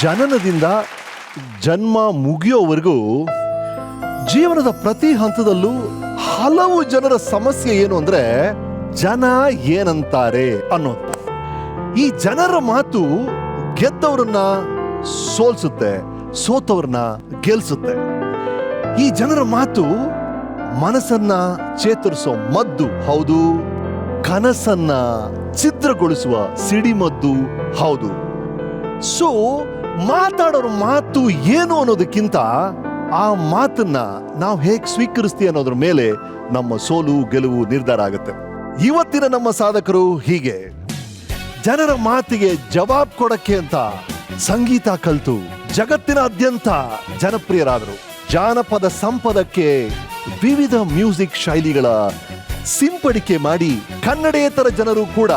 ಜನನದಿಂದ ಜನ್ಮ ಮುಗಿಯೋವರೆಗೂ ಜೀವನದ ಪ್ರತಿ ಹಂತದಲ್ಲೂ ಹಲವು ಜನರ ಸಮಸ್ಯೆ ಏನು ಅಂದ್ರೆ ಜನ ಏನಂತಾರೆ ಅನ್ನೋದು. ಈ ಜನರ ಮಾತು ಗೆದ್ದವ್ರನ್ನ ಸೋಲ್ಸುತ್ತೆ, ಸೋತವ್ರನ್ನ ಗೆಲ್ಸುತ್ತೆ. ಈ ಜನರ ಮಾತು ಮನಸ್ಸನ್ನ ಚೇತರಿಸೋ ಮದ್ದು ಹೌದು, ಕನಸನ್ನ ಛಿದ್ರಗೊಳಿಸುವ ಸಿಡಿಮದ್ದು ಹೌದು. ಸೊ ಮಾತಾಡೋರ ಮಾತು ಏನು ಅನ್ನೋದಕ್ಕಿಂತ ಆ ಮಾತನ್ನ ನಾವು ಹೇಗೆ ಸ್ವೀಕರಿಸ್ತೀವಿ ಅನ್ನೋದ್ರ ಮೇಲೆ ನಮ್ಮ ಸೋಲು ಗೆಲುವು ನಿರ್ಧಾರ ಆಗುತ್ತೆ. ಇವತ್ತಿನ ನಮ್ಮ ಸಾಧಕರು ಹೀಗೆ ಜನರ ಮಾತಿಗೆ ಜವಾಬ್ ಕೊಡಕ್ಕೆ ಅಂತ ಸಂಗೀತ ಕಲಿತು ಜಗತ್ತಿನಾದ್ಯಂತ ಜನಪ್ರಿಯರಾದರು. ಜಾನಪದ ಸಂಪದಕ್ಕೆ ವಿವಿಧ ಮ್ಯೂಸಿಕ್ ಶೈಲಿಗಳ ಸಿಂಪಡಿಕೆ ಮಾಡಿ ಕನ್ನಡೇತರ ಜನರು ಕೂಡ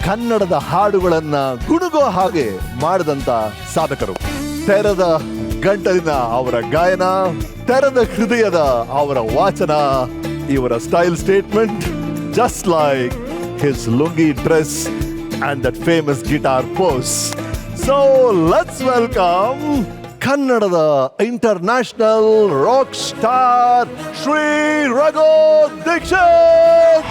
ಕನ್ನಡದ ಹಾಡುಗಳನ್ನ ಗುಣಗೋ ಹಾಗೆ ಮಾಡಿದಂತ ಸಾಧಕರು. ತೆರೆದ ಗಂಟಲಿನ ಅವರ ಗಾಯನ, ತೆರೆದ ಹೃದಯದ ಅವರ ವಾಚನ, ಇವರ style statement just like his lungi dress and that famous guitar pose. So let's welcome ಕನ್ನಡದ international rock star Shri Raghu Dixit.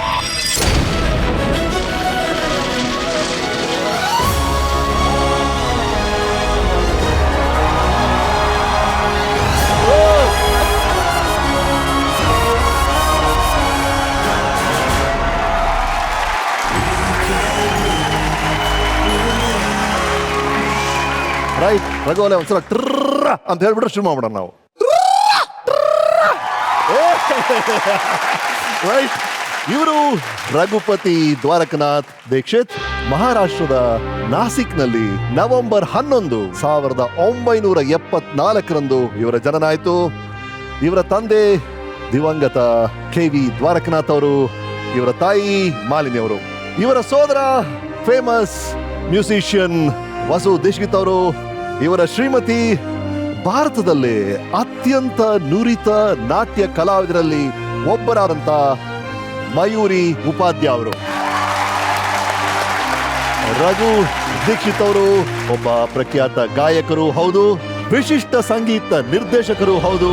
Right, Raghu ಅಲ್ಲೇ ಒಂದ್ಸಲ ಟ್ರ ಅಂತ ಹೇಳ್ಬಿಟ್ರೆ ಶುರು ಮಾಡೋಣ ನಾವು. ರೈಟ್, ಇವರು ರಘುಪತಿ ದ್ವಾರಕನಾಥ್ ದೀಕ್ಷಿತ್ ಮಹಾರಾಷ್ಟ್ರದ ನಾಸಿಕ್ನಲ್ಲಿ ನವೆಂಬರ್ 11, 1974 ಇವರ ಜನನ ಆಯಿತು. ಇವರ ತಂದೆ ದಿವಂಗತ KV ದ್ವಾರಕನಾಥ್ ಅವರು, ಇವರ ತಾಯಿ ಮಾಲಿನಿ ಅವರು. ಇವರ ಸೋದರ ಫೇಮಸ್ ಮ್ಯೂಸಿಷಿಯನ್ ವಸು ದೀಕ್ಷಿತ್ ಅವರು. ಇವರ ಶ್ರೀಮತಿ ಭಾರತದಲ್ಲೇ ಅತ್ಯಂತ ನುರಿತ ನಾಟ್ಯ ಕಲಾವಿದರಲ್ಲಿ ಒಬ್ಬರಾದಂತ ಮಯೂರಿ ಉಪಾಧ್ಯಾಯ ಅವರು. ರಘು ದೀಕ್ಷಿತ್ ಅವರು ಒಬ್ಬ ಪ್ರಖ್ಯಾತ ಗಾಯಕರು ಹೌದು, ವಿಶಿಷ್ಟ ಸಂಗೀತ ನಿರ್ದೇಶಕರು ಹೌದು,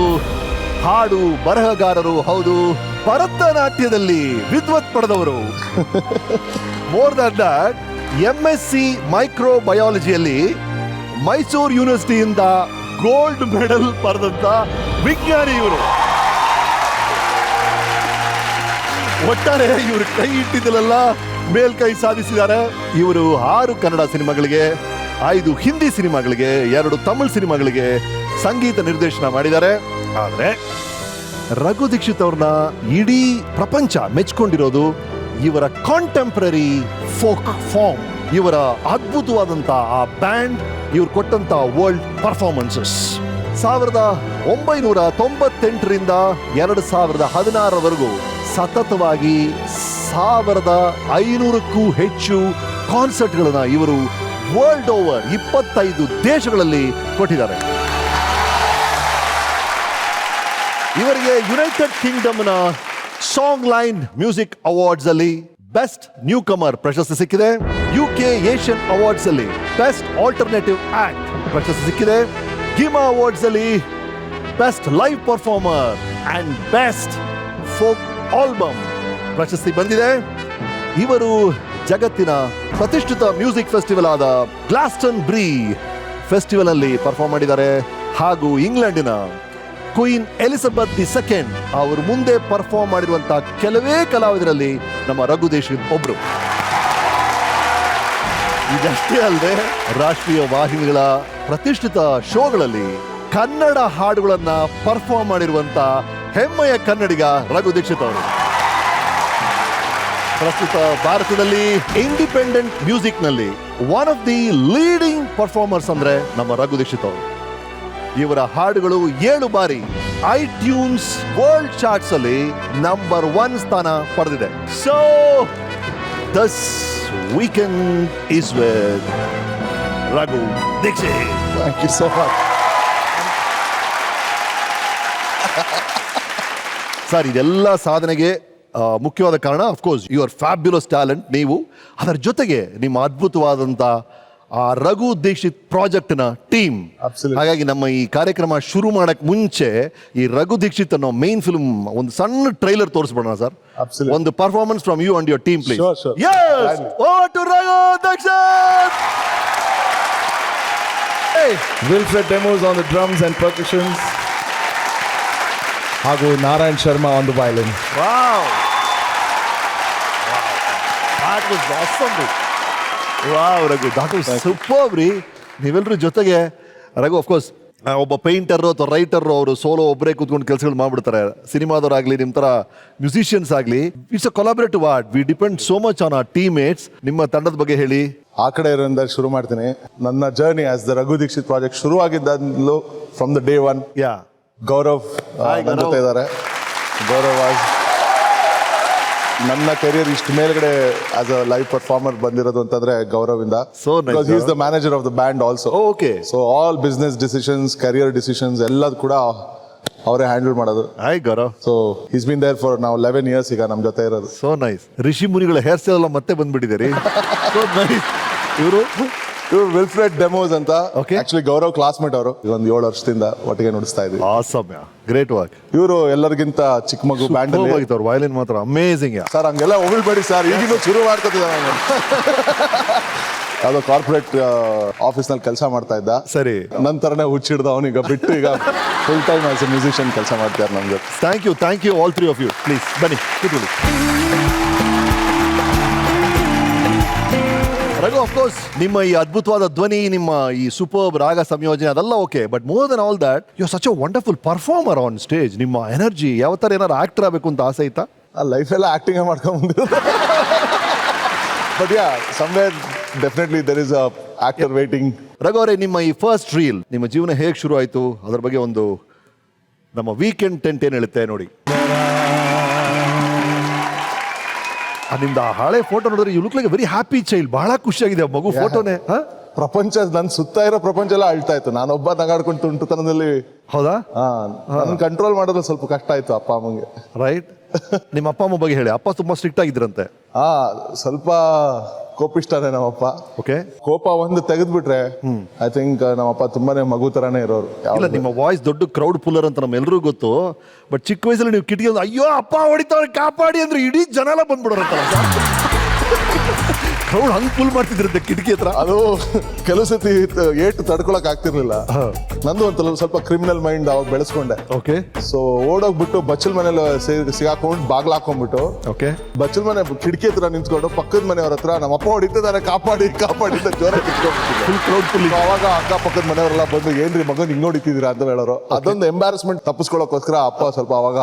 ಹಾಡು ಬರಹಗಾರರು ಹೌದು, ಭರತನಾಟ್ಯದಲ್ಲಿ ವಿದ್ವತ್ ಪಡೆದವರು. ಮೋರ್ ದನ್ ದಟ್ MSc ಮೈಕ್ರೋಬಯಾಲಜಿಯಲ್ಲಿ ಮೈಸೂರು ಯೂನಿವರ್ಸಿಟಿಯಿಂದ ಗೋಲ್ಡ್ ಮೆಡಲ್ ಪಡೆದಂತ ವಿಜ್ಞಾನಿ ಇವರು. ಒಟ್ಟಾರೆ ಇವರು ಕೈ ಇಟ್ಟಿದ್ದಲ್ಲ ಮೇಲ್ಕೈ ಸಾಧಿಸಿದ್ದಾರೆ. ಇವರು 6 ಕನ್ನಡ ಸಿನಿಮಾಗಳಿಗೆ, 5 ಹಿಂದಿ ಸಿನಿಮಾಗಳಿಗೆ, 2 ತಮಿಳ್ ಸಿನಿಮಾಗಳಿಗೆ ಸಂಗೀತ ನಿರ್ದೇಶನ ಮಾಡಿದ್ದಾರೆ. ಆದ್ರೆ ರಘು ದೀಕ್ಷಿತ್ ಅವ್ರನ್ನ ಇಡೀ ಪ್ರಪಂಚ ಮೆಚ್ಕೊಂಡಿರೋದು ಇವರ ಕಾಂಟೆಂಪರರಿ ಫೋಕ್ ಫಾರ್ಮ್, ಇವರ ಅದ್ಭುತವಾದಂತ ಆ ಬ್ಯಾಂಡ್, ಇವ್ರು ಕೊಟ್ಟಂತ ವರ್ಲ್ಡ್ ಪರ್ಫಾರ್ಮೆನ್ಸಸ್. 1998ರಿಂದ 2016 ಸತತವಾಗಿ 1500ಕ್ಕೂ ಹೆಚ್ಚು ಕಾನ್ಸರ್ಟ್ಗಳನ್ನ ಇವರು ವರ್ಲ್ಡ್ ಓವರ್ 25 ದೇಶಗಳಲ್ಲಿ ಕೊಟ್ಟಿದ್ದಾರೆ. ಇವರಿಗೆ ಯುನೈಟೆಡ್ ಕಿಂಗ್ಡಮ್ನ ಸಾಂಗ್ ಲೈನ್ ಮ್ಯೂಸಿಕ್ ಅವಾರ್ಡ್ಸ್ ಅಲ್ಲಿ ಬೆಸ್ಟ್ ನ್ಯೂ ಕಮರ್ ಪ್ರಶಸ್ತಿ ಸಿಕ್ಕಿದೆ. UK ಏಷ್ಯನ್ ಅವಾರ್ಡ್ಸ್ ಅಲ್ಲಿ ಬೆಸ್ಟ್ ಆಲ್ಟರ್ನೇಟಿವ್ ಆಕ್ಟ್ ಪ್ರಶಸ್ತಿ ಸಿಕ್ಕಿದೆ. ಗಿಮಾ ಅವಾರ್ಡ್ಸ್ ಅಲ್ಲಿ best live performer and best folk album ಪ್ರಶಸ್ತಿ ಬಂದಿದೆ. ಇವರು ಜಗತ್ತಿನ ಪ್ರತಿಷ್ಠಿತ ಮ್ಯೂಸಿಕ್ ಫೆಸ್ಟಿವಲ್ ಆದ ಗ್ಲಾಸ್ಟನ್ ಬ್ರಿ ಫೆಸ್ಟಿವಲ್ ಅಲ್ಲಿ ಪರ್ಫಾರ್ಮ್ ಮಾಡಿದ್ದಾರೆ. ಹಾಗೂ ಇಂಗ್ಲೆಂಡಿನ ಕ್ವೀನ್ ಎಲಿಜಬೆತ್ II ಅವರು ಮುಂದೆ ಪರ್ಫಾರ್ಮ್ ಮಾಡಿರುವಂತಹ ಕೆಲವೇ ಕಲಾವಿದರಲ್ಲಿ ನಮ್ಮ ರಘು ದೀಕ್ಷಿತ್ ಒಬ್ರು. ಇದಷ್ಟೇ ಅಲ್ಲದೆ ರಾಷ್ಟ್ರೀಯ ವಾಹಿನಿಗಳ ಪ್ರತಿಷ್ಠಿತ ಶೋಗಳಲ್ಲಿ ಕನ್ನಡ ಹಾಡುಗಳನ್ನ ಪರ್ಫಾರ್ಮ್ ಮಾಡಿರುವಂತ ಹೆಮ್ಮೆಯ ಕನ್ನಡಿಗ ರಘು ದೀಕ್ಷಿತ್ ಅವರು. ಪ್ರಸ್ತುತ ಭಾರತದಲ್ಲಿ ಇಂಡಿಪೆಂಡೆಂಟ್ ಮ್ಯೂಸಿಕ್ ನಲ್ಲಿ one of the leading performers ಅಂದ್ರೆ ನಮ್ಮ ರಘು ದೀಕ್ಷಿತ್ ಅವರು. ಇವರ ಹಾಡುಗಳು 7 ಬಾರಿ iTunes ವರ್ಲ್ಡ್ ಚಾರ್ಟ್ಸ್ ಅಲ್ಲಿ ನಂಬರ್ 1 ಸ್ಥಾನ ಪಡೆದಿದೆ. So this weekend is with Raghu Dixit. Thank you so much. Sir, ಇದೆಲ್ಲ ಸಾಧನೆಗೆ ಮುಖ್ಯವಾದ ಕಾರಣ ಅಫ್ಕೋರ್ಸ್ ಯುವರ್ ಫ್ಯಾಬ್ಯುಲಸ್ ಟ್ಯಾಲೆಂಟ್. ನೀವು ಅದರ ಜೊತೆಗೆ ನಿಮ್ಮ ಅದ್ಭುತವಾದಂಥ ಆ ರಘು ದೀಕ್ಷಿತ್ ಪ್ರಾಜೆಕ್ಟ್ ನ ಟೀಮ್. Absolutely. ಹಾಗಾಗಿ ನಮ್ಮ ಈ ಕಾರ್ಯಕ್ರಮ ಶುರು ಮಾಡಕ್ ಮುಂಚೆ ಈ ರಘು ದೀಕ್ಷಿತ್ ಅನ್ನೋ ಮೇನ್ ಫಿಲ್ಮ್ ಒಂದು ಸಣ್ಣ ಟ್ರೈಲರ್ ತೋರಿಸ್ಬಿಡೋಣ ಸರ್. Absolutely. ಒಂದು performance from you and your team please. Sure, sure. Yes, Gladly. over to Raghu Dixit. Hey. Wilfred Demos on the drums and percussions. ಹಾಗೂ Narayan Sharma on the violin. Wow. That was awesome. Wow, Raghu, that was superb ರೀ. ನೀವೆಲ್ಲರೂ ಜೊತೆಗೆ Raghu of course ಒಬ್ಬ painter ಅಥವಾ writer ಅವರು solo ಒಬ್ಬರೇ ಕೂತ್ಕೊಂಡು ಕೆಲಸಗಳು ಮಾಡ್ಬಿಡ್ತಾರೆ. ಸಿನಿಮಾದವರಾಗ್ಲಿ ನಿಮ್ಮ ಥರ ಮ್ಯೂಸಿಷಿಯನ್ಸ್ ಆಗಲಿ, it's a collaborative art. We depend so much on our teammates. ನಿಮ್ಮ ತಂಡದ ಬಗ್ಗೆ ಹೇಳಿ. ಆ ಕಡೆ ಇರೋದ್ರಿಂದ ಶುರು ಮಾಡ್ತೀನಿ. ನನ್ನ journey as the Raghu Dixit project ಶುರು ಆಗಿದ್ದಾಗಲೂ from the day one. Yeah, Gaurav ನನ್ನ ಜೊತೆ ಇದ್ದಾರೆ. ಗೌರವ್ ನನ್ನ ಕೆರಿಯರ್ ಇಷ್ಟು ಮೇಲ್ಗಡೆ ಆಸ್ ಅ ಲೈವ್ ಪರ್ಫಾರ್ಮರ್ ಬಂದಿರೋದು ಅಂತಂದ್ರೆ ಗೌರವ್ ಇಂದ. So nice, Because he is the manager of the band also. Oh, okay. So all business decisions, career decisions ಎಲ್ಲದು ಕೂಡ ಅವರೇ ಹ್ಯಾಂಡಲ್ ಮಾಡೋದು. Hi Gaurav. So he's been there for now 11 years ಈಗ ನಮ್ಮ ಜೊತೆ ಇರೋದು. So nice. ರಿಷಿ ಮುನಿಗಳ ಹೇರ್ ಸ್ಟೈಲ್ ಎಲ್ಲ ಮತ್ತೆ ಬಂದ್ಬಿಟ್ಟಿದೆ. So nice. ಇವರು ವಿಲ್ಫ್ರೆಡ್ ಡೆಮೋಸ್ ಅಂತ. Okay. ಆಕ್ಚುಲಿ ಗೌರವ್ ಕ್ಲಾಸ್ಮೇಟ್ ಅವರು. ಈಗ ಒಂದು 7 ವರ್ಷದಿಂದ ಒಟ್ಟಿಗೆ ನುಡಿಸ್ತಾ ಇದ್ವಿ. Awesome, great work. ಇವರು ಎಲ್ಲರಿಗಿಂತ ಚಿಕ್ಕ ಮಗು ಬ್ಯಾಂಡ್ ಅಲ್ಲಿ. ಅವ್ರ ವಯಲಿನ್ ಮಾತ್ರ ಅಮೇಸಿಂಗ್. ಸರ್ ಹಂಗೆಲ್ಲ ಹೊಗಳ್ಬೇಡಿ ಸರ್, ಈಗಿನೂ ಶುರು ಮಾಡ್ಕೊತಿದ್ದಾನೆ. ಯಾವುದೋ ಕಾರ್ಪೊರೇಟ್ ಆಫೀಸ್ ನಲ್ಲಿ ಕೆಲಸ ಮಾಡ್ತಾ ಇದ್ದ. ಸರಿ. ನಂತರನೇ ಹುಚ್ಚಿಡ್ದ ಅವನೀಗ ಬಿಟ್ಟು ಈಗ full time as a musician ಕೆಲಸ ಮಾಡ್ತಾರೆ ನಮ್ಗೆ. Thank you all three of you. Please ಬನ್ನಿ ಕೂತ್ಕೊಳ್ಳಿ. ರಘು ಆಫ್ ಕೋರ್ಸ್ ನಿಮ್ಮ ಈ ಅದ್ಭುತವಾದ ಧ್ವನಿ, ನಿಮ್ಮ ಈ ಸೂಪರ್ ರಾಗ ಸಂಯೋಜನೆ ಅದೆಲ್ಲ okay, but more than all that you are such a wonderful performer on stage. ನಿಮ್ಮ ಎನರ್ಜಿ ಯಾವ ಥರ ಏನಾರು ಆಕ್ಟರ್ ಆಗಬೇಕು ಅಂತ ಆಸೆ ಐತಾ? ಆ ಲೈಫ್ ಎಲ್ಲ ಆಕ್ಟಿಂಗ್ ಮಾಡ್ಕೊಂಡು ಬಂದಿರೋದು. But yeah somewhere definitely there is a actor waiting. Raghu ಅವರೇ, ನಿಮ್ಮ ಈ ಫಸ್ಟ್ ರೀಲ್, ನಿಮ್ಮ ಜೀವನ ಹೇಗೆ ಶುರು ಆಯಿತು ಅದ್ರ ಬಗ್ಗೆ ಒಂದು ನಮ್ಮ ವೀಕೆಂಡ್ ಟೆಂಟ್ ಏನು ಹೇಳುತ್ತೆ ನೋಡಿ. ನಿಮ್ದು ಆ ಹಳೆ ಫೋಟೋ ನೋಡಿದ್ರೆ you look like very happy child. ಬಹಳ ಖುಷಿಯಾಗಿದೆ ಮಗು ಫೋಟೋನೇ. ಪ್ರಪಂಚ ನನ್ನ ಸುತ್ತ ಇರೋ ಪ್ರಪಂಚ ಎಲ್ಲ ಅಳ್ತಾ ಇತ್ತು. ನಾನೊಬ್ಬ ನಗಾಡ್ಕೊಂಡು ತುಂಟುತನದಲ್ಲಿ. ಹೌದಾ? ನನ್ನ ಕಂಟ್ರೋಲ್ ಮಾಡೋದು ಸ್ವಲ್ಪ ಕಷ್ಟ ಆಯ್ತು ಅಪ್ಪ ಅಮ್ಮಂಗೆ. ರೈಟ್. ನಿಮ್ಮ ಅಪ್ಪ ಅಮ್ಮ ಬಗ್ಗೆ ಹೇಳಿ. ಅಪ್ಪ ತುಂಬಾ ಸ್ಟ್ರಿಕ್ಟ್ ಆಗಿದ್ರಂತೆ. ಸ್ವಲ್ಪ ಕೋಪಿಷ್ಟಾನೆ ನಮ್ಮಪ್ಪ. ಓಕೆ. ಕೋಪ ಒಂದು ತೆಗೆದ್ಬಿಟ್ರೆ ಐ ಥಿಂಕ್ ನಮ್ಮಪ್ಪ ತುಂಬಾನೇ ಮಗು ತರಾನೇ ಇರೋರು. ಇಲ್ಲ, ನಿಮ್ಮ ವಾಯ್ಸ್ ದೊಡ್ಡ ಕ್ರೌಡ್ ಪುಲ್ಲರ್ ಅಂತ ನಮ್ಮೆಲ್ಲರೂ ಗೊತ್ತು. ಬಟ್ ಚಿಕ್ಕ ವಯಸ್ಸಲ್ಲಿ ನೀವು ಕಿಟಕಿ ಅಯ್ಯೋ ಅಪ್ಪ ಹೊಡಿತಾವ್ರೆ ಕಾಪಾಡಿ ಅಂದ್ರೆ ಇಡೀ ಜನ ಎಲ್ಲ ಬಂದ್ಬಿಡೋರಂತಲ್ಲ. ಕ್ರೌಡ್ ಹಂಗ್ ಫುಲ್ ಮಾಡ್ತಿದ್ರಂತೆ ಕಿಟಕಿ ಹತ್ರ. ಅದು ಕೆಲವು ಸತಿ ಏಟು ತಡ್ಕೊಳಕ್ ಆಗ್ತಿರ್ಲಿಲ್ಲ. ನಂದು ಒಂದು ಸ್ವಲ್ಪ ಕ್ರಿಮಿನಲ್ ಮೈಂಡ್ ಅವಾಗ ಬೆಳೆಸ್ಕೊಂಡೆ. ಓಕೆ. ಸೊ ಓಡೋಗ್ಬಿಟ್ಟು ಬಚ್ಚಲ್ ಮನೇಲಿ ಸಿಗಾಕೊಂಡು ಬಾಗ್ಲ ಹಾಕೊಂಡ್ಬಿಟ್ಟು ಓಕೆ ಬಚ್ಚಲ್ ಮನೆ ಕಿಟಕಿ ಹತ್ರ ನಿಂತ್ಕೊಂಡು ಪಕ್ಕದ ಮನೆಯವ್ರ ಹತ್ರ ನಮ್ಮ ಅಪ್ಪ ಹೊಡಿತಿದ್ದಾರೆ ಕಾಪಾಡಿ ಕಾಪಾಡಿ ಅಂತ ಜೋರ ಫುಲ್ ಕ್ರೌಡ್ ಫುಲ್. ಅವಾಗ ಅಕ್ಕಪಕ್ಕದ ಮನೆಯವರೆಲ್ಲ ಬಂದು ಏನ್ರಿ ಮಗನ್ ಹಿಂಗ್ ನೋಡಿತಿದ್ದೀರಾ ಅಂತ ಹೇಳೋರು. ಅದೊಂದು ಎಂಬಾರಸ್ಮೆಂಟ್ ತಪ್ಪಿಸ್ಕೊಳ್ಳೋಕೋಸ್ಕರ ಅಪ್ಪ ಸ್ವಲ್ಪ ಅವಾಗ